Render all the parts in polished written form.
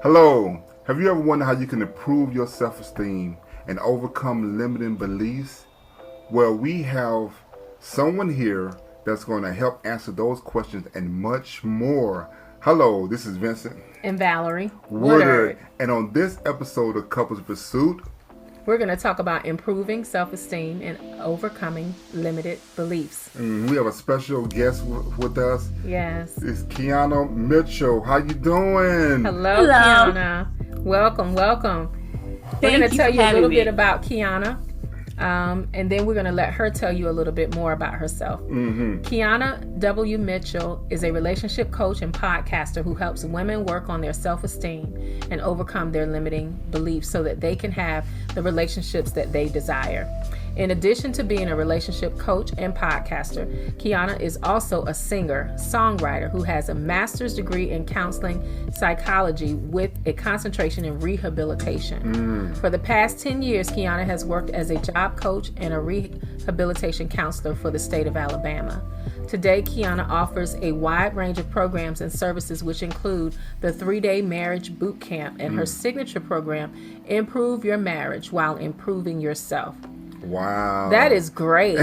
Hello. Have you ever wondered how you can improve your self-esteem and overcome limiting beliefs? Well, we have someone here that's going to help answer those questions and much more. Hello, this is Vincent and Valerie Woodard. And on this episode of Couples Pursuit, we're going to talk about improving self-esteem and overcoming limited beliefs. We have a special guest with us. Yes. It's Keana Mitchell. How you doing? Hello. Keana. Welcome. We're going to tell you a little bit about Keana. And then we're going to let her tell you a little bit more about herself. Keana W. Mitchell is a relationship coach and podcaster who helps women work on their self-esteem and overcome their limiting beliefs so that they can have the relationships that they desire. In addition to being a relationship coach and podcaster, Keana is also a singer, songwriter who has a master's degree in counseling psychology with a concentration in rehabilitation. For the past 10 years, Keana has worked as a job coach and a rehabilitation counselor for the state of Alabama. Today, Keana offers a wide range of programs and services, which include the 3-day Marriage Bootcamp and her signature program, Improve Your Marriage While Improving Yourself. Wow. That is great.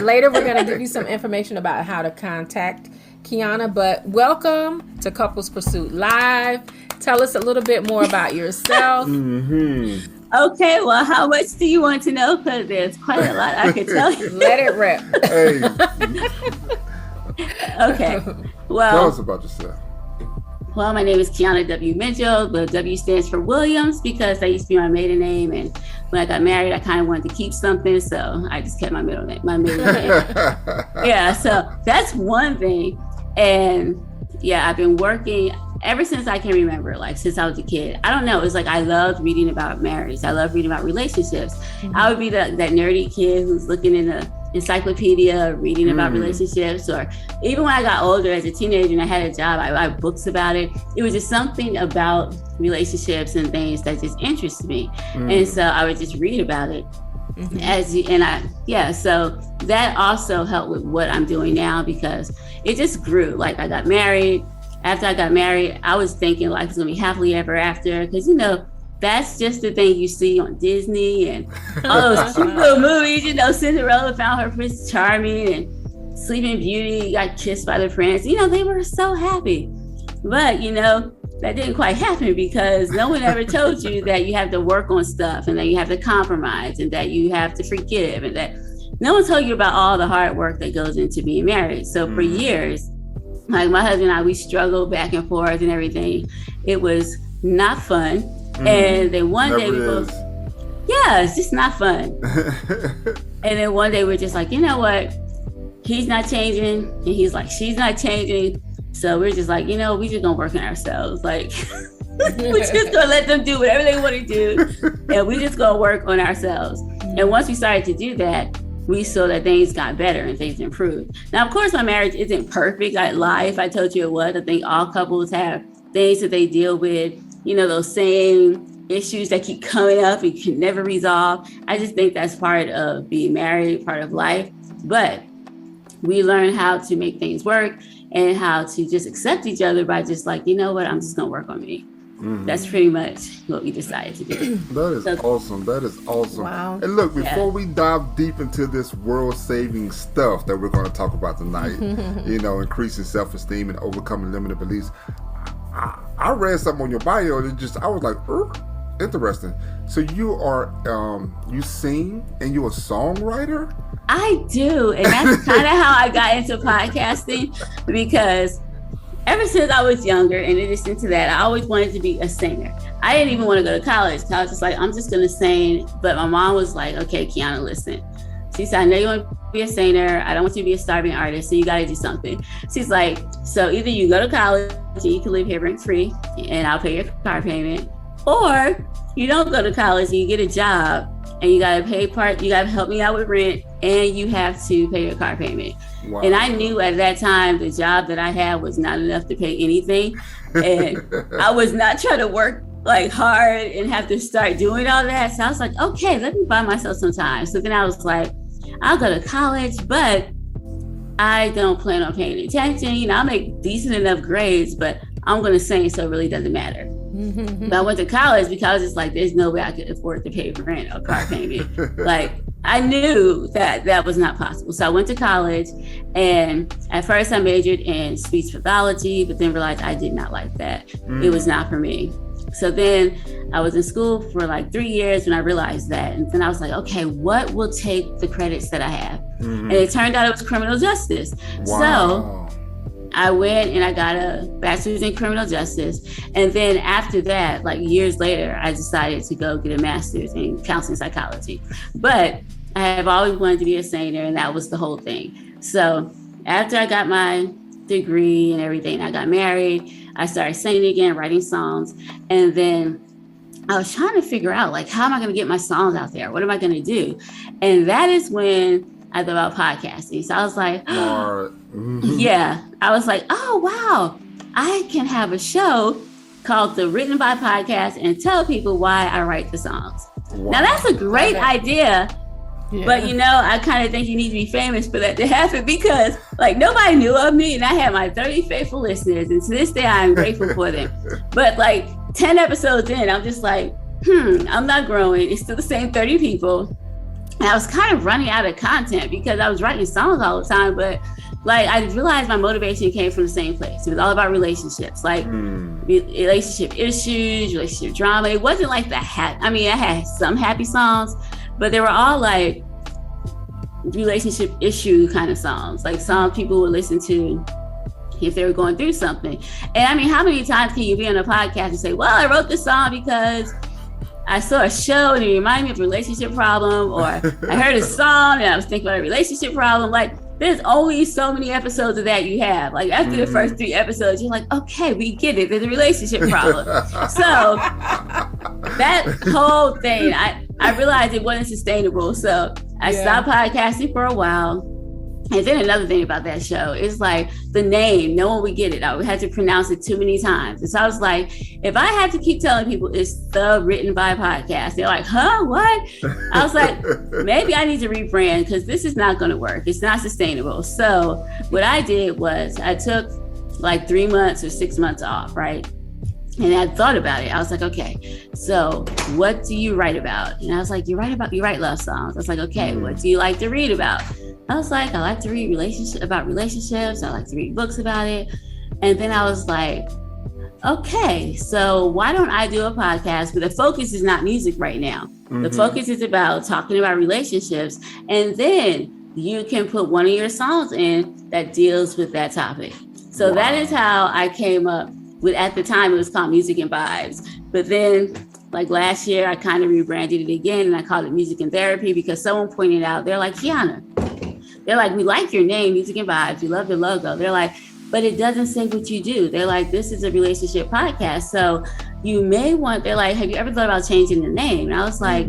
Later, we're going to give you some information about how to contact Keana, but welcome to Couples Pursuit Live. Tell us a little bit more about yourself. Okay, well, how much do you want to know? Because there's quite a lot I can tell you. Let it rip. Hey. Okay, well. Tell us about yourself. Well, my name is Keana W. Mitchell. The W stands for Williams because that used to be my maiden name. And when I got married, I kind of wanted to keep something. So I just kept my maiden name. Yeah, so that's one thing. And yeah, I've been working ever since I can remember, like since I was a kid. I don't know. It's like I loved reading about marriage. I love reading about relationships. I would be that nerdy kid who's looking in the encyclopedia, reading about relationships, or even when I got older as a teenager and I had a job, I read books about it. It was just something about relationships and things that just interested me. And so I would just read about it. So that also helped with what I'm doing now because it just grew. Like I got married. After I got married, I was thinking life was gonna be happily ever after because, that's just the thing you see on Disney and all those cute little movies. Cinderella found her Prince Charming and Sleeping Beauty got kissed by the prince. They were so happy. But, that didn't quite happen because no one ever told you that you have to work on stuff and that you have to compromise and that you have to forgive and that no one told you about all the hard work that goes into being married. So for years, like my husband and I, we struggled back and forth and everything. It was not fun. And then one day we both, it's just not fun. And then one day we're just like, you know what? He's not changing. And he's like, she's not changing. So we're just like, we just gonna work on ourselves. Like, we're just gonna let them do whatever they want to do. And we just gonna work on ourselves. And once we started to do that, we saw that things got better and things improved. Now, of course, my marriage isn't perfect. I'd lie if I told you it was. I think all couples have things that they deal with. Those same issues that keep coming up and can never resolve. I just think that's part of being married, part of life. But we learn how to make things work and how to just accept each other by just like, I'm just going to work on me. That's pretty much what we decided to do. That is awesome. That is awesome. Wow. And look, before we dive deep into this world-saving stuff that we're going to talk about tonight, increasing self-esteem and overcoming limited beliefs, I read something on your bio and I was like, interesting. So you are, you sing and you're a songwriter? I do. And that's kind of how I got into podcasting because ever since I was younger, in addition to that, I always wanted to be a singer. I didn't even want to go to college. I was just like, I'm just going to sing. But my mom was like, okay, Keana, listen. She said, I know you want to be a singer. I don't want you to be a starving artist. So you got to do something. She's like, so either you go to college and you can live here rent free and I'll pay your car payment, or you don't go to college and you get a job and you got to you got to help me out with rent and you have to pay your car payment. Wow. And I knew at that time the job that I had was not enough to pay anything. And I was not trying to work like hard and have to start doing all that. So I was like, okay, let me buy myself some time. So then I was like, I'll go to college, but I don't plan on paying attention. I'll make decent enough grades, but I'm going to sing, so it really doesn't matter. But I went to college because it's like, there's no way I could afford to pay rent or car payment. Like, I knew that was not possible. So I went to college, and at first I majored in speech pathology, but then realized I did not like that. It was not for me. So then I was in school for like 3 years when I realized that. And then I was like, okay, what will take the credits that I have? And it turned out it was criminal justice. Wow. So I went and I got a bachelor's in criminal justice. And then after that, like years later, I decided to go get a master's in counseling psychology. But I have always wanted to be a singer, and that was the whole thing. So after I got my degree and everything, I got married, I started singing again, writing songs. And then I was trying to figure out, like, how am I going to get my songs out there? What am I going to do? And that is when I thought about podcasting. So I was like, yeah, I was like, oh, wow, I can have a show called The Written By Podcast and tell people why I write the songs. Wow. Now, that's a great idea. Yeah. But, I kind of think you need to be famous for that to happen, because like nobody knew of me, and I had my 30 faithful listeners, and to this day I'm grateful for them. But like 10 episodes in, I'm just like, I'm not growing. It's still the same 30 people. And I was kind of running out of content because I was writing songs all the time, but like I realized my motivation came from the same place. It was all about relationships, like relationship issues, relationship drama. It wasn't like I had some happy songs, but they were all like relationship issue kind of songs, like songs people would listen to if they were going through something. And I mean, how many times can you be on a podcast and say, well, I wrote this song because I saw a show and it reminded me of a relationship problem, or I heard a song and I was thinking about a relationship problem. Like, there's only so many episodes of that you have. Like, after the first 3 episodes, you're like, okay, we get it. There's a relationship problem. So that whole thing, I realized it wasn't sustainable. So I stopped podcasting for a while. And then another thing about that show is like the name, no one would get it. I would have to pronounce it too many times. And so I was like, if I had to keep telling people it's The Written By Podcast, they're like, huh, what? I was like, maybe I need to rebrand, because this is not going to work. It's not sustainable. So what I did was I took like 3 months or 6 months off, right? And I thought about it. I was like, okay, so what do you write about? And I was like, you write love songs. I was like, okay, what do you like to read about? I was like, I like to read about relationships. I like to read books about it. And then I was like, okay, so why don't I do a podcast? But the focus is not music right now. The focus is about talking about relationships. And then you can put one of your songs in that deals with that topic. So that is how I came up with, at the time it was called Music and Vibes. But then like last year, I kind of rebranded it again, and I called it Music and Therapy, because someone pointed out, they're like, Keana, they're like, we like your name, Music and Vibes. We love the logo. They're like, but it doesn't say what you do. They're like, this is a relationship podcast. So you may want, they're like, have you ever thought about changing the name? And I was like,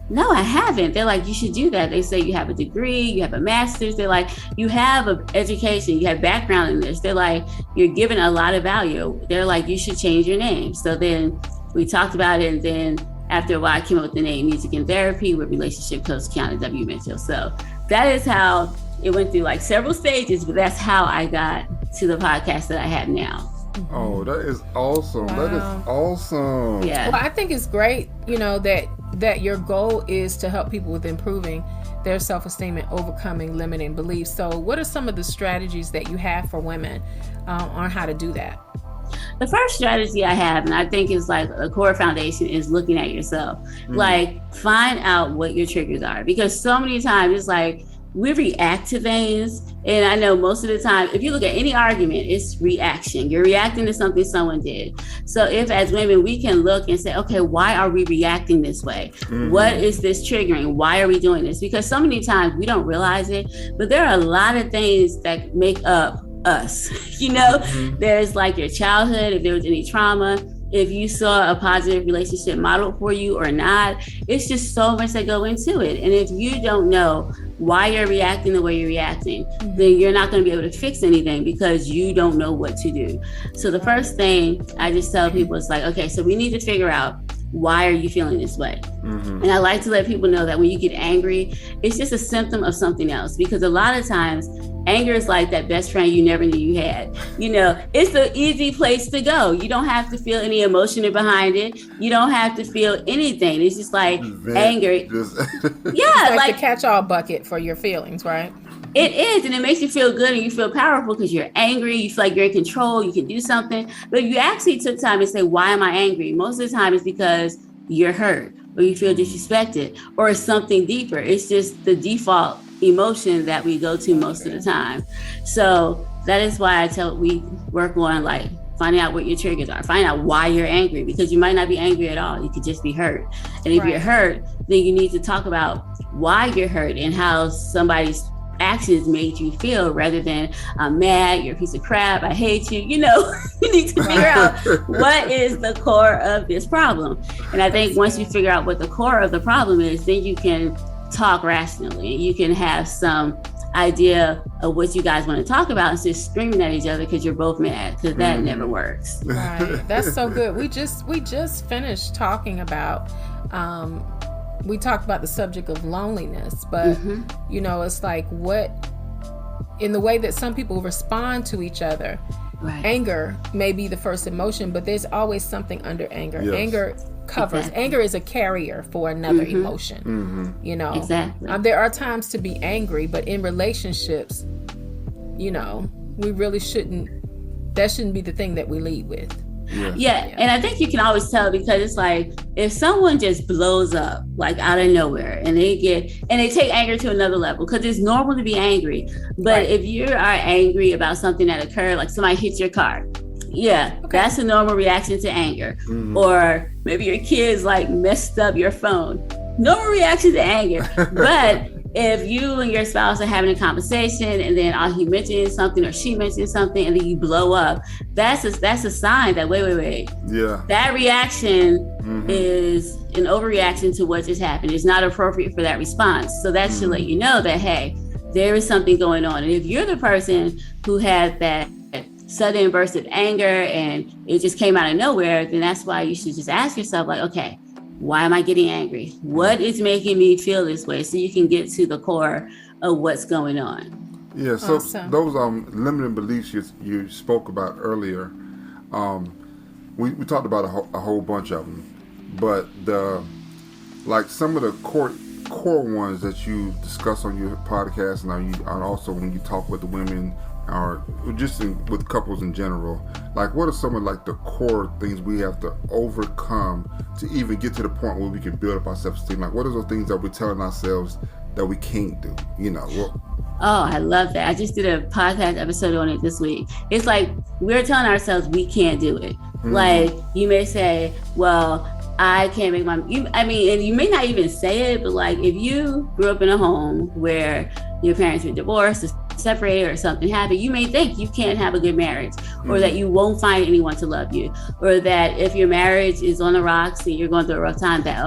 no, I haven't. They're like, you should do that. They say you have a degree, you have a master's. They're like, you have an education, you have background in this. They're like, you're given a lot of value. They're like, you should change your name. So then we talked about it. And then after a while, I came up with the name Music and Therapy with relationship coach Keana W Mitchell. So that is how it went through like several stages, but that's how I got to the podcast that I have now. Oh, that is awesome. Wow. That is awesome. Yeah. Well, I think it's great, that your goal is to help people with improving their self-esteem and overcoming limiting beliefs. So what are some of the strategies that you have for women on how to do that? The first strategy I have, and I think is like a core foundation, is looking at yourself. Like, find out what your triggers are, because so many times it's like we react to things. And I know most of the time, if you look at any argument, it's reaction. You're reacting to something someone did. So if as women, we can look and say, okay, why are we reacting this way? What is this triggering? Why are we doing this? Because so many times we don't realize it, but there are a lot of things that make up us. There's like your childhood, if there was any trauma, if you saw a positive relationship model for you or not. It's just so much that go into it. And if you don't know why you're reacting the way you're reacting, then you're not going to be able to fix anything, because you don't know what to do. So the first thing I just tell people is like, okay, so we need to figure out why are you feeling this way? And I like to let people know that when you get angry, it's just a symptom of something else, because a lot of times anger is like that best friend you never knew you had. It's the easy place to go. You don't have to feel any emotion behind it. You don't have to feel anything. It's just like anger. It's like the catch-all bucket for your feelings, right? It is, and it makes you feel good and you feel powerful because you're angry. You feel like you're in control. You can do something. But if you actually took time and say, why am I angry? Most of the time it's because you're hurt or you feel disrespected or it's something deeper. It's just the default emotion that we go to most of the time. So that is why we work on like finding out what your triggers are, find out why you're angry, because you might not be angry at all. You could just be hurt. And if you're hurt, then you need to talk about why you're hurt and how somebody's actions made you feel, rather than I'm mad, you're a piece of crap, I hate you. You need to figure out what is the core of this problem. And I think once you figure out what the core of the problem is, then you can talk rationally. You can have some idea of what you guys want to talk about instead of screaming at each other because you're both mad, because that never works. Right. That's so good. We just finished talking about we talked about the subject of loneliness, but it's like in the way that some people respond to each other. Right. Anger may be the first emotion, but there's always something under anger. Yes. Anger covers. Exactly. Anger is a carrier for another emotion. Exactly. There are times to be angry, but in relationships, we really shouldn't. That shouldn't be the thing that we lead with. Yeah. And I think you can always tell, because it's like if someone just blows up like out of nowhere and they take anger to another level, because it's normal to be angry. But if you are angry about something that occurred, like somebody hits your car, that's a normal reaction to anger. Or maybe your kids like messed up your phone, normal reaction to anger. But if you and your spouse are having a conversation and then he mentions something or she mentions something and then you blow up, that's a sign that wait. Yeah. That reaction is an overreaction to what just happened. It's not appropriate for that response. So that should let you know that, hey, there is something going on. And if you're the person who had that sudden burst of anger and it just came out of nowhere, then that's why you should just ask yourself, like, okay, why am I getting angry? What is making me feel this way? So you can get to the core of what's going on. Yeah, so those limiting beliefs you spoke about earlier, we talked about a whole bunch of them, but some of the core ones that you discuss on your podcast and also when you talk with the women or just with couples in general, like what are some of like the core things we have to overcome to even get to the point where we can build up our self-esteem? Like what are those things that we're telling ourselves that we can't do? Oh, I love that. I just did a podcast episode on it this week. It's like we're telling ourselves we can't do it. Like you may say, well, I can't make and you may not even say it, but like if you grew up in a home where your parents were divorced, separated, or something happened, you may think you can't have a good marriage, or that you won't find anyone to love you, or that if your marriage is on the rocks and you're going through a rough time, that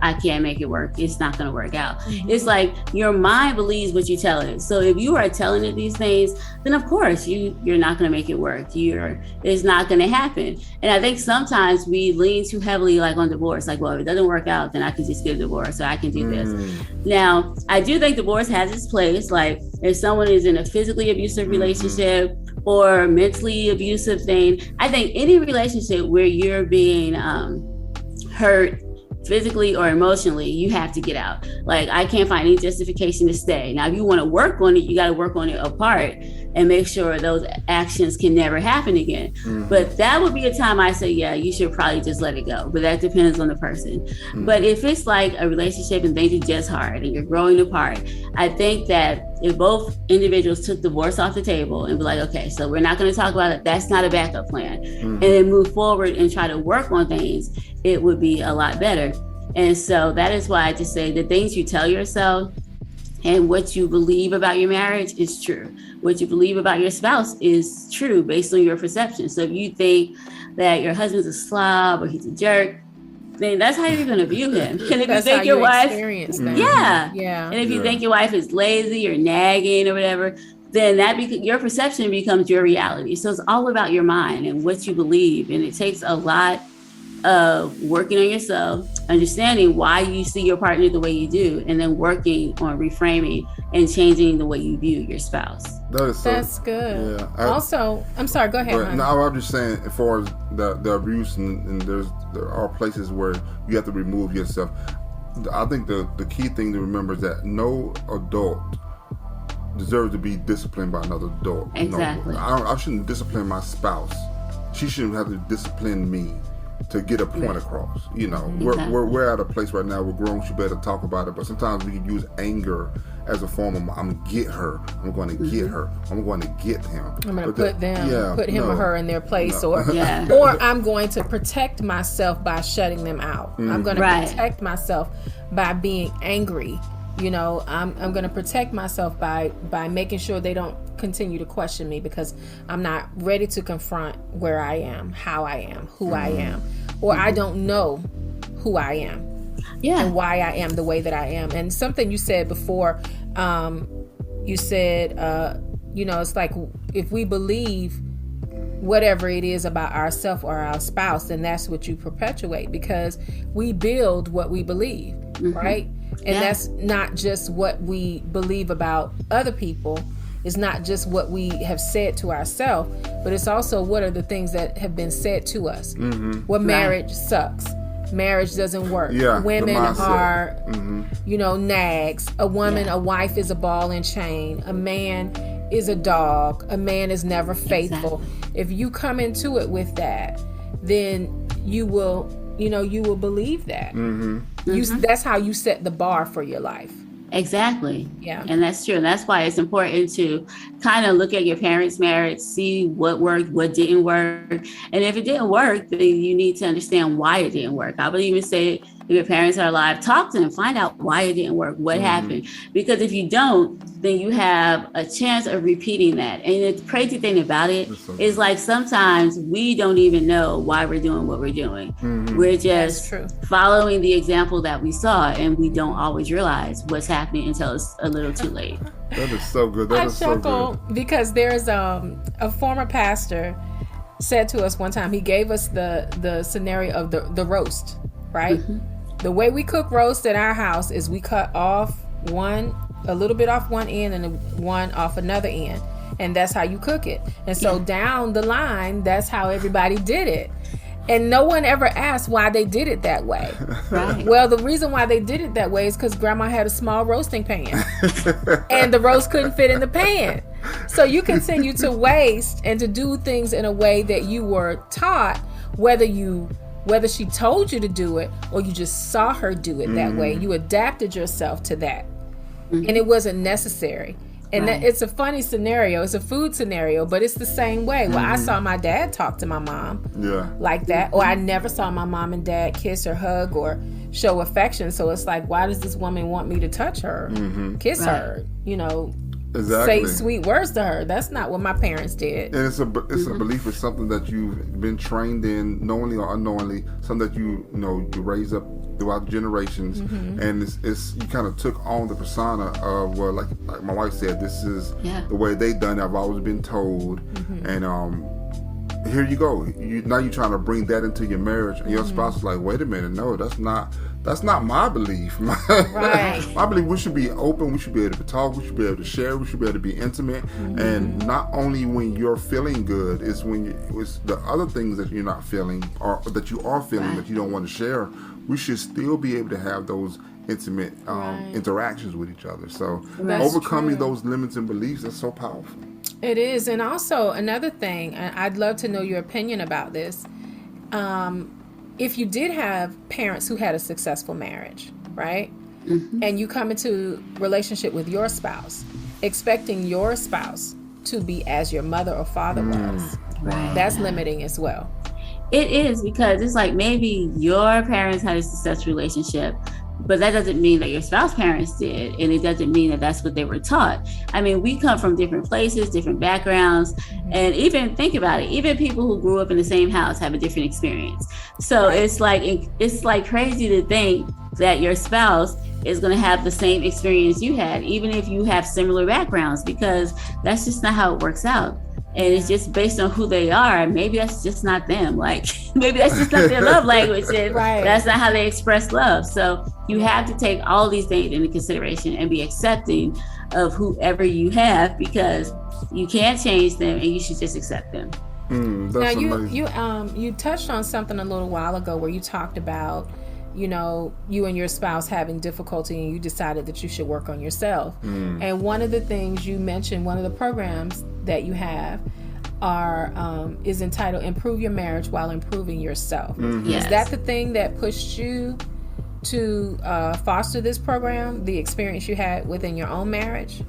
I can't make it work, it's not going to work out. It's like your mind believes what you tell it. So if you are telling it these things, then of course you're not going to make it work. It's not going to happen. And I think sometimes we lean too heavily like on divorce, like, well, if it doesn't work out, then I can just get a divorce, or I can do this. Now, I do think divorce has its place. Like if someone is in a physically abusive relationship or mentally abusive thing, I think any relationship where you're being hurt physically or emotionally, you have to get out. Like I can't find any justification to stay. Now, if you want to work on it, you got to work on it apart and make sure those actions can never happen again. But that would be a time I say, yeah, you should probably just let it go. But that depends on the person. But if it's like a relationship and things are just hard and you're growing apart, I think that if both individuals took divorce off the table and be like, okay, so we're not going to talk about it, that's not a backup plan, and then move forward and try to work on things, it would be a lot better. And so that is why I just say the things you tell yourself and what you believe about your marriage is true. What you believe about your spouse is true based on your perception. So if you think that your husband's a slob or he's a jerk, then that's how you're going to view him. And if you think your wife, and if you think your wife is lazy or nagging or whatever, then your perception becomes your reality. So it's all about your mind and what you believe. And it takes a lot of working on yourself, understanding why you see your partner the way you do, and then working on reframing and changing the way you view your spouse. That's good. Yeah. Also, I'm sorry, go ahead. No, I'm just saying, as far as the abuse, and there are places where you have to remove yourself. I think the key thing to remember is that no adult deserves to be disciplined by another adult. Exactly. No, I shouldn't discipline my spouse. She shouldn't have to discipline me to get a point across. You know, exactly. we're at a place right now, we're grown, she better talk about it, but sometimes we can use anger as a form of, I'm gonna get her, I'm going to get her, I'm going to get him. I'm going to put him or her in their place, or I'm going to protect myself by shutting them out. I'm going to protect myself by being angry. You know, I'm going to protect myself by making sure they don't continue to question me, because I'm not ready to confront where I am, how I am, who I am, or I don't know who I am and why I am the way that I am. And something you said before, you said, it's like if we believe whatever it is about ourselves or our spouse, then that's what you perpetuate, because we build what we believe, right? And that's not just what we believe about other people. It's not just what we have said to ourselves, but it's also what are the things that have been said to us. Well, marriage sucks. Marriage doesn't work. Women are, nags. A woman, a wife is a ball and chain. A man is a dog. A man is never faithful. Exactly. If you come into it with that, then you will believe that. That's how you set the bar for your life. Exactly. Yeah. And that's true. And that's why it's important to kind of look at your parents' marriage, see what worked, what didn't work. And if it didn't work, then you need to understand why it didn't work. I would even say, if your parents are alive, talk to them, find out why it didn't work, what happened. Because if you don't, then you have a chance of repeating that. And the crazy thing about it is, like, sometimes we don't even know why we're doing what we're doing. We're just following the example that we saw, and we don't always realize what's happening until it's a little too late. That is so good. I chuckle because there's a former pastor said to us one time, he gave us the scenario of the roast, right? The way we cook roast at our house is we cut off a little bit off one end and one off another end. And that's how you cook it. And so down the line, that's how everybody did it. And no one ever asked why they did it that way. Right. Well, the reason why they did it that way is because grandma had a small roasting pan. And the roast couldn't fit in the pan. So you continue to waste and to do things in a way that you were taught, whether she told you to do it or you just saw her do it that way. You adapted yourself to that. And it wasn't necessary. And it's a funny scenario. It's a food scenario, but it's the same way. Well, I saw my dad talk to my mom like that, or I never saw my mom and dad kiss or hug or show affection. So it's like, why does this woman want me to touch her, kiss her, say sweet words to her? That's not what my parents did. And it's a belief. It's something that you've been trained in, knowingly or unknowingly. Something that you raise up throughout the generations, and it's you kind of took on the persona of, well, like my wife said, this is the way they done it. I've always been told, and here you go. Now you're trying to bring that into your marriage, and your spouse is like, wait a minute, no, that's not my belief. My belief, we should be open, we should be able to talk, we should be able to share, we should be able to be intimate, and not only when you're feeling good, it's the other things that you're not feeling or that you are feeling that you don't want to share. We should still be able to have those intimate interactions with each other. So overcoming those limits and beliefs, that's so powerful. It is. And also another thing, I'd love to know your opinion about this. If you did have parents who had a successful marriage, right? And you come into relationship with your spouse, expecting your spouse to be as your mother or father was, that's limiting as well. It is, because it's like maybe your parents had a successful relationship, but that doesn't mean that your spouse parents did. And it doesn't mean that that's what they were taught. I mean, we come from different places, different backgrounds. And even think about it, even people who grew up in the same house have a different experience. So it's like crazy to think that your spouse is going to have the same experience you had, even if you have similar backgrounds, because that's just not how it works out. And it's just based on who they are. Maybe that's just not them. Like, maybe that's just not their love language. And that's not how they express love. So you have to take all these things into consideration and be accepting of whoever you have, because you can't change them and you should just accept them. Now you touched on something a little while ago where you talked about, you know, you and your spouse having difficulty and you decided that you should work on yourself. And one of the things you mentioned, one of the programs that you have is entitled Improve Your Marriage While Improving Yourself. Yes. Is that the thing that pushed you to foster this program, the experience you had within your own marriage?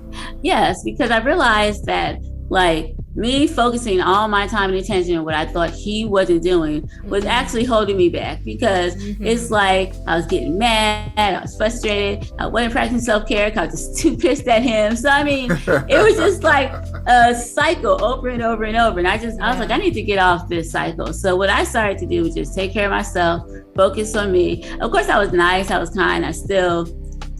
Yes, because I realized that, like, me focusing all my time and attention on what I thought he wasn't doing was actually holding me back, because it's like I was getting mad, I was frustrated, I wasn't practicing self-care because I was just too pissed at him. So I mean, it was just like a cycle over and over and over. And I was like, I need to get off this cycle. So what I started to do was just take care of myself, focus on me. Of course, I was nice, I was kind, I still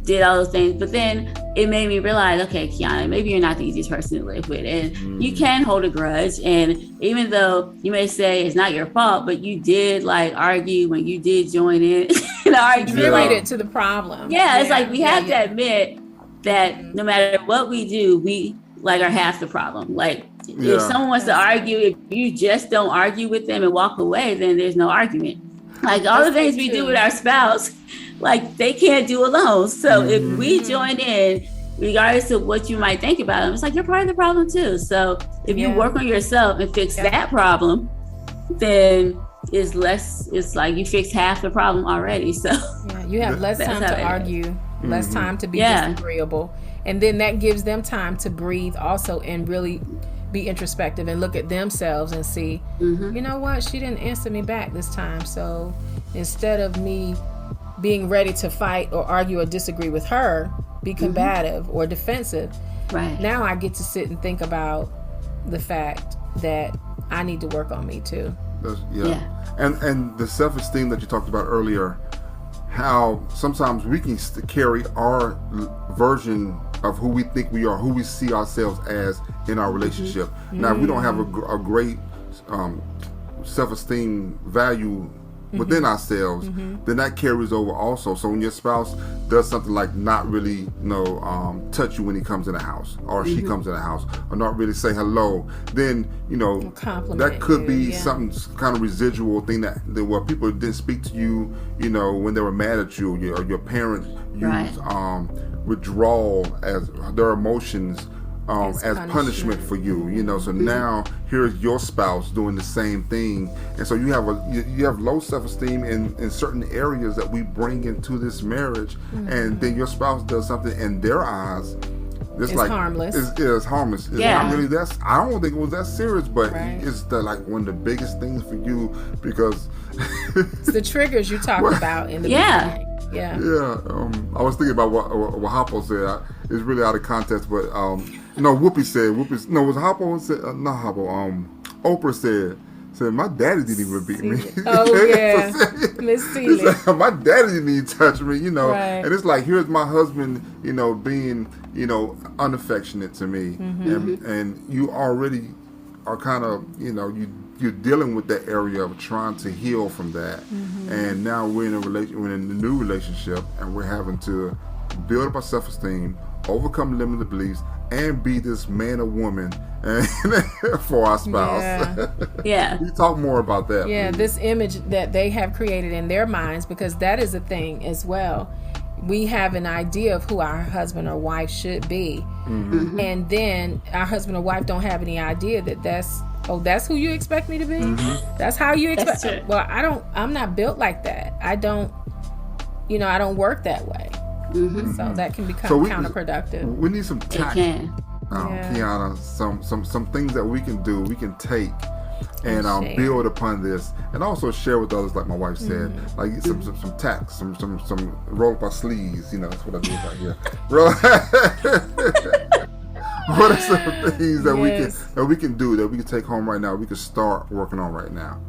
did all those things, but then it made me realize, okay, Keana, maybe you're not the easiest person to live with, and you can hold a grudge. And even though you may say it's not your fault, but you did like argue when you did join in an argument. Related to the problem. It's like we have to admit that no matter what we do, we like are half the problem. Like if someone wants to argue, if you just don't argue with them and walk away, then there's no argument. Like all the things we do with our spouse, like they can't do alone. So if we join in, regardless of what you might think about them, it's like you're part of the problem too. So if you work on yourself and fix that problem, then it's like you fix half the problem already. So you have less time to argue, less time to be disagreeable. And then that gives them time to breathe also and really be introspective and look at themselves and see, you know what, she didn't answer me back this time. So instead of me being ready to fight or argue or disagree with her, be combative or defensive, now I get to sit and think about the fact that I need to work on me too. And the self-esteem that you talked about earlier, how sometimes we can carry our version of who we think we are, who we see ourselves as in our relationship. Now, if we don't have a great self-esteem value within ourselves, then that carries over also. So when your spouse does something like not really touch you when he comes in the house or she comes in the house, or not really say hello, then that could be something kind of residual thing that where people didn't speak to you when they were mad at you, or your parents used withdrawal as their emotions as punishment for you, so now here's your spouse doing the same thing, and so you have low self-esteem in certain areas that we bring into this marriage, and then your spouse does something in their eyes it's like harmless. It's harmless. It's not really I don't think it was that serious, but it's like one of the biggest things for you, because it's the triggers you talked about in the beginning. I was thinking about what Hoppo said. It's really out of context, but Whoopi said. Was Hoppo said? Not Hoppo. Oprah said my daddy didn't even beat me. Oh yeah, Miss Celie. Like, my daddy didn't even touch me, And it's like, here's my husband, being unaffectionate to me, and you already are kind of you're dealing with that area of trying to heal from that, and now we're in a new relationship, and we're having to build up our self-esteem, overcome limited beliefs, and be this man or woman for our spouse. You talk more about that. Please. This image that they have created in their minds, because that is a thing as well. We have an idea of who our husband or wife should be, and then our husband or wife don't have any idea that that's who you expect me to be. That's how you expect. Well, I'm not built like that. I don't work that way. So that can become counterproductive. We need some tact. Keana, some things that we can do, we can take and build upon this, and also share with others, like my wife said, like some tact, some roll up our sleeves. That's what I do right here. What are some things that we can do, that we can take home right now, we can start working on right now?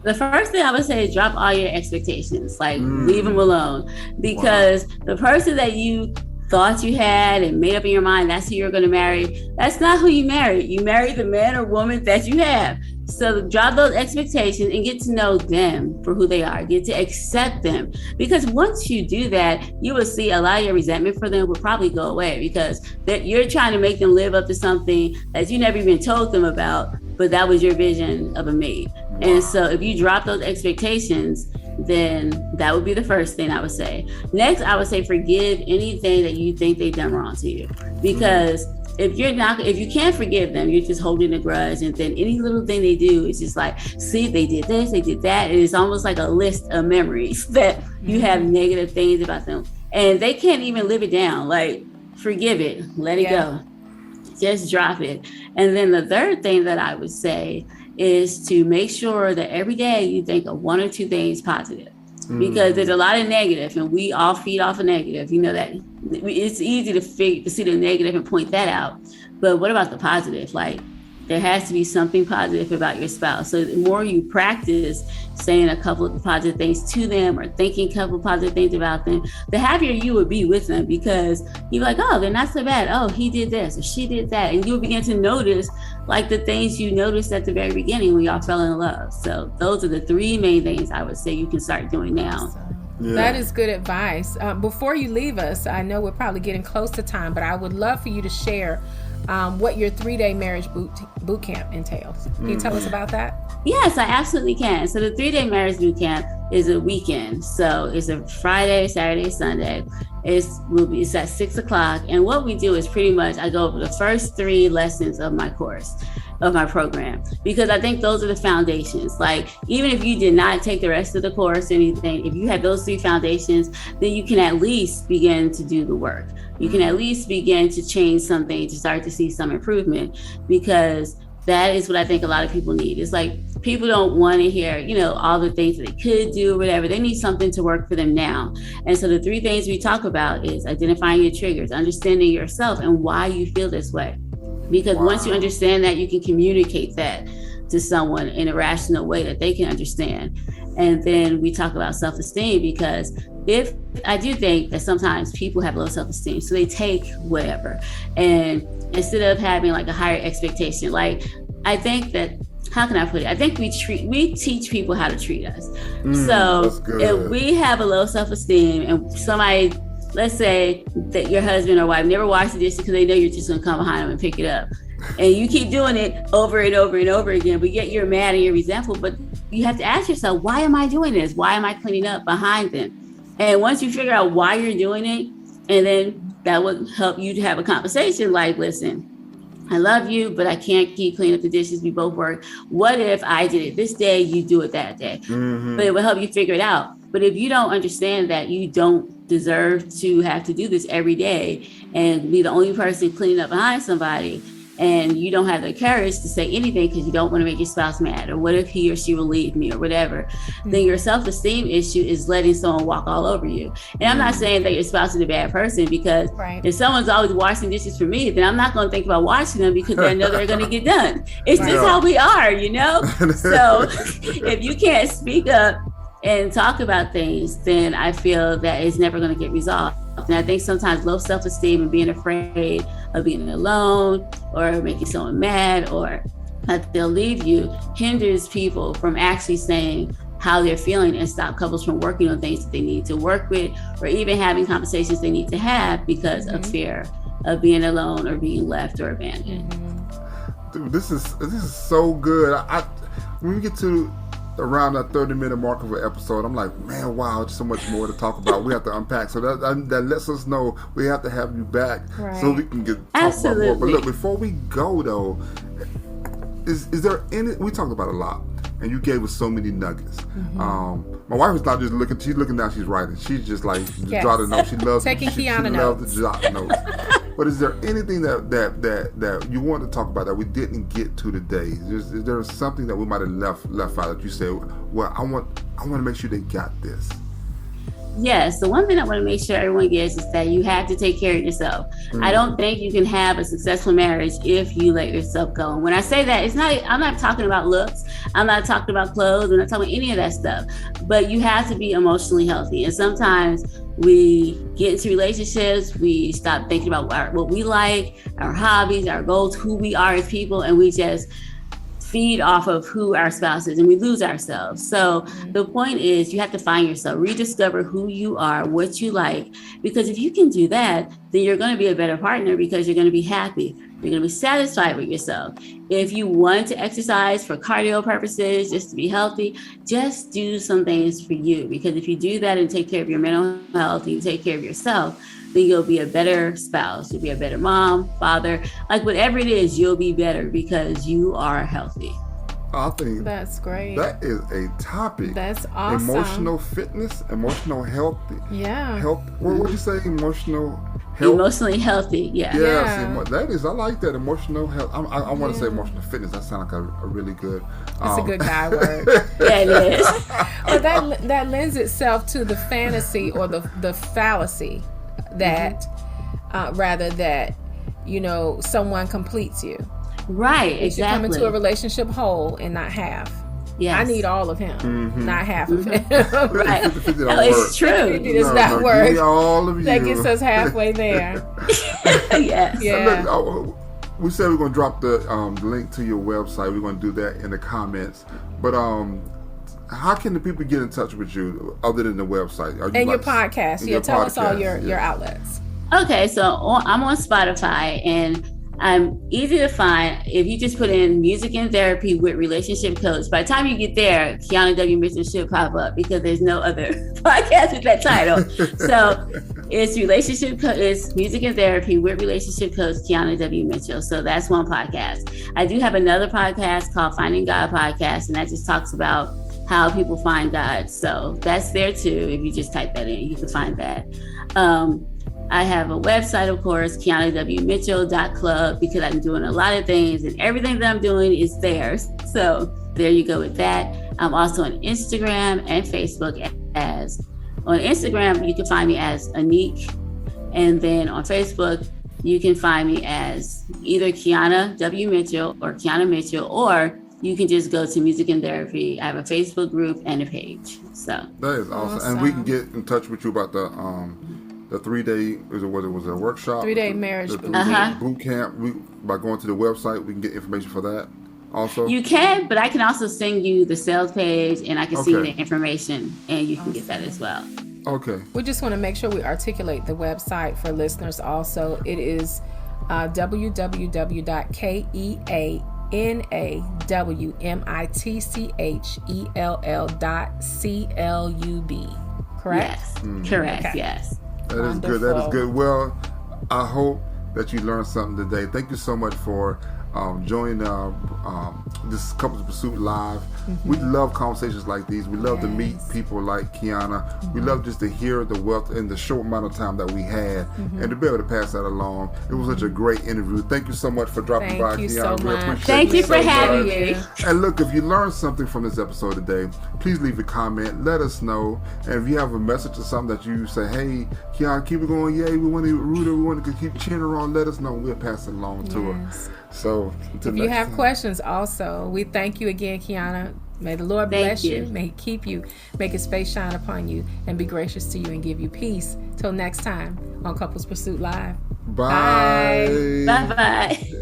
The first thing I would say is drop all your expectations, like leave them alone, because the person that you thought you had and made up in your mind that's who you're going to marry. That's not who you marry. You marry the man or woman that you have. So drop those expectations and get to know them for who they are. Get to accept them. Because once you do that, you will see a lot of your resentment for them will probably go away, because you're trying to make them live up to something that you never even told them about, but that was your vision of a mate. Wow. And so if you drop those expectations, then that would be the first thing I would say. Next, I would say forgive anything that you think they've done wrong to you. Because if you can't forgive them, you're just holding a grudge, and then any little thing they do is just like, see, they did this, they did that. And it's almost like a list of memories that you have negative things about them, and they can't even live it down. Like, forgive it, let it go, just drop it. And then the third thing that I would say is to make sure that every day you think of one or two things positive. Because there's a lot of negative, and we all feed off of negative. You know that it's easy to see the negative and point that out. But what about the positive? Like, there has to be something positive about your spouse. So the more you practice saying a couple of positive things to them or thinking a couple of positive things about them, the happier you would be with them, because you're like, oh, they're not so bad. Oh, he did this or she did that. And you'll begin to notice like the things you noticed at the very beginning when y'all fell in love. So those are the three main things I would say you can start doing now. Yeah. That is good advice. Before you leave us, I know we're probably getting close to time, but I would love for you to share what your 3-day marriage boot camp entails. Can you tell us about that? Yes, I absolutely can. So the 3-day marriage boot camp is a weekend. So it's a Friday, Saturday, Sunday. It's at 6:00. And what we do is pretty much I go over the first 3 lessons of my course, of my program, because I think those are the foundations. Like, even if you did not take the rest of the course or anything, if you have those 3 foundations, then you can at least begin to do the work. You can at least begin to change something, to start to see some improvement, because that is what I think a lot of people need. It's like, people don't want to hear, all the things that they could do or whatever. They need something to work for them now. And so the 3 things we talk about is identifying your triggers, understanding yourself and why you feel this way. Because once you understand that, you can communicate that to someone in a rational way that they can understand. And then we talk about self-esteem, because I do think that sometimes people have low self-esteem, so they take whatever. And instead of having like a higher expectation, like, I think that, how can I put it? I think we teach people how to treat us. So if we have a low self-esteem and somebody, let's say that your husband or wife never washed the dishes because they know you're just going to come behind them and pick it up. And you keep doing it over and over and over again, but yet you're mad and you're resentful. But you have to ask yourself, why am I doing this? Why am I cleaning up behind them? And once you figure out why you're doing it, and then that would help you to have a conversation like, listen, I love you, but I can't keep cleaning up the dishes. We both work. What if I did it this day, you do it that day? But it will help you figure it out. But if you don't understand that you don't deserve to have to do this every day and be the only person cleaning up behind somebody, and you don't have the courage to say anything because you don't want to make your spouse mad, or what if he or she will leave me or whatever, then your self-esteem issue is letting someone walk all over you. And I'm not saying that your spouse is a bad person, because if someone's always washing dishes for me, then I'm not going to think about washing them because I know they're going to get done. It's just how we are, So if you can't speak up and talk about things, then I feel that it's never going to get resolved. And I think sometimes low self-esteem and being afraid of being alone or making someone mad or that they'll leave you hinders people from actually saying how they're feeling, and stop couples from working on things that they need to work with, or even having conversations they need to have because of fear of being alone or being left or abandoned. Dude, this is so good. When we get to around that 30-minute mark of an episode, I'm like, man, wow, there's so much more to talk about. We have to unpack. So that lets us know we have to have you back so we can talk about more. But look, before we go though, is there any? We talked about a lot, and you gave us so many nuggets. My wife is not just looking; she's looking down. She's writing. She's just like jotting notes. She loves taking Keana notes. She loves to jot notes. But is there anything that you want to talk about that we didn't get to today? Is there something that we might have left out that you say, well, I want to make sure they got this? Yes. The one thing I want to make sure everyone gets is that you have to take care of yourself. I don't think you can have a successful marriage if you let yourself go. And when I say that, I'm not talking about looks. I'm not talking about clothes. I'm not talking about any of that stuff. But you have to be emotionally healthy. And sometimes we get into relationships, we stop thinking about what we like, our hobbies, our goals, who we are as people, and we just feed off of who our spouse is, and we lose ourselves. So the point is, you have to find yourself, rediscover who you are, what you like, because if you can do that, then you're going to be a better partner because you're going to be happy. You're going to be satisfied with yourself. If you want to exercise for cardio purposes, just to be healthy, just do some things for you. Because if you do that and take care of your mental health and you take care of yourself, then you'll be a better spouse. You'll be a better mom, father, like whatever it is, you'll be better because you are healthy. I think that's great. That is a topic. That's awesome. Emotional fitness, emotional health. Yeah. Health. What would you say? Emotional health. Emotionally healthy. Yeah. Yes. That is. I like that. Emotional health. I want to say emotional fitness. That sounds like a really good. It's a good guy word. Yeah, it is. But that lends itself to the fantasy or the fallacy that rather that someone completes you. Right, exactly. You come into a relationship whole and not half. Yes. I need all of him, not half of him. Right. It's true. It does not work. Give me all of you. That gets us halfway there. Yes. Yeah. Look, we said we're going to drop the link to your website. We're going to do that in the comments. But how can the people get in touch with you other than the website? And your podcast. Yeah, tell us all your outlets. Okay, so I'm on Spotify, and I'm easy to find. If you just put in music and therapy with relationship coach, by the time you get there, Keana W. Mitchell should pop up because there's no other podcast with that title. So it's it's music and therapy with relationship coach Keana W. Mitchell. So that's one podcast. I do have another podcast called Finding God Podcast, and that just talks about how people find God. So that's there too. If you just type that in, you can find that. I have a website, of course, KeanaWMitchell.club, because I'm doing a lot of things and everything that I'm doing is there. So there you go with that. I'm also on Instagram and Facebook on Instagram, you can find me as Anique. And then on Facebook, you can find me as either Keana W. Mitchell or Keana Mitchell, or you can just go to Music and Therapy. I have a Facebook group and a page. So that is awesome. And we can get in touch with you about the 3-day, was it a workshop? 3-day marriage boot camp. By going to the website, we can get information for that also. You can, but I can also send you the sales page, and I can see the information, and you can get that as well. Okay. We just want to make sure we articulate the website for listeners also. It is www.KeanawMitchell.club. Correct? Yes. Correct. Okay. Yes. That is good. That is good. Well, I hope that you learned something today. Thank you so much for joining this Couples Pursuit Live. We love conversations like these. We love to meet people like Keana. We love just to hear the wealth in the short amount of time that we had and to be able to pass that along. It was such a great interview. Thank you so much for dropping by, Keana. So much. Thank you for having me. And look, if you learned something from this episode today, please leave a comment. Let us know. And if you have a message or something that you say, hey, Keana, keep it going. Yay, we want to root her. We want to keep cheering her on. Let us know. We'll pass it along to her. So, if you have questions also, we thank you again, Keana. May the Lord bless you. May He keep you. Make His face shine upon you and be gracious to you and give you peace. Till next time on Couples Pursuit Live. Bye. Bye-bye.